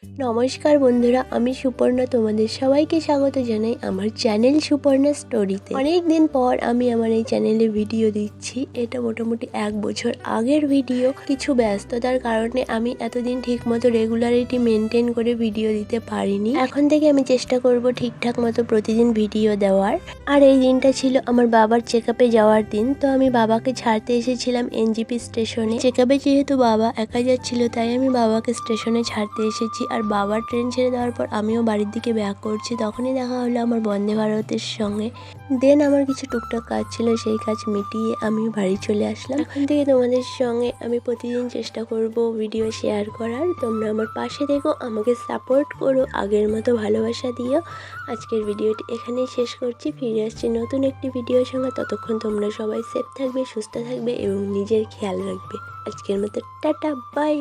নমস্কার বন্ধুরা, আমি সুপর্ণা। তোমাদের সবাইকে স্বাগত জানাই আমার চ্যানেল সুপর্ণা স্টোরিতে। অনেক দিন পর আমি আমার এই চ্যানেলে ভিডিও দিচ্ছি। এটা মোটামুটি 1 বছর আগের ভিডিও। কিছু ব্যস্ততার কারণে আমি এতদিন ঠিকমতো রেগুলারিটি মেনটেন করে ভিডিও দিতে পারিনি। এখন থেকে আমি চেষ্টা করব ঠিকঠাক মতো প্রতিদিন ভিডিও দেওয়ার। আর এই দিনটা ছিল আমার বাবার চেকআপে যাওয়ার দিন। তো আমি বাবাকে ছাড়তে এসেছিলাম এনজিপি স্টেশনে। চেকআপে যেহেতু বাবা একা যাচ্ছিল, তাই আমি বাবাকে স্টেশনে ছাড়তে এসেছি। আর বাবার ট্রেন ছেড়ে দেওয়ার পর আমিও বাড়ির দিকে ব্যাক করছি। তখনই দেখা হলো আমার বন্দে ভারতের সঙ্গে। দেন আমার কিছু টুকটাক কাজ ছিল, সেই কাজ মিটিয়ে আমি বাড়ি চলে আসলাম। এখন থেকে তোমাদের সঙ্গে আমি প্রতিদিন চেষ্টা করব ভিডিও শেয়ার করার। তোমরা আমার পাশে থেকো, আমাকে সাপোর্ট করো, আগের মতো ভালোবাসা দিও। আজকের ভিডিওটি এখানেই শেষ করছি। ফিরে আসছি নতুন একটি ভিডিওর সঙ্গে। ততক্ষণ তোমরা সবাই সেফ থাকবে, সুস্থ থাকবে এবং নিজের খেয়াল রাখবে। আজকের মতো টাটা, বাই।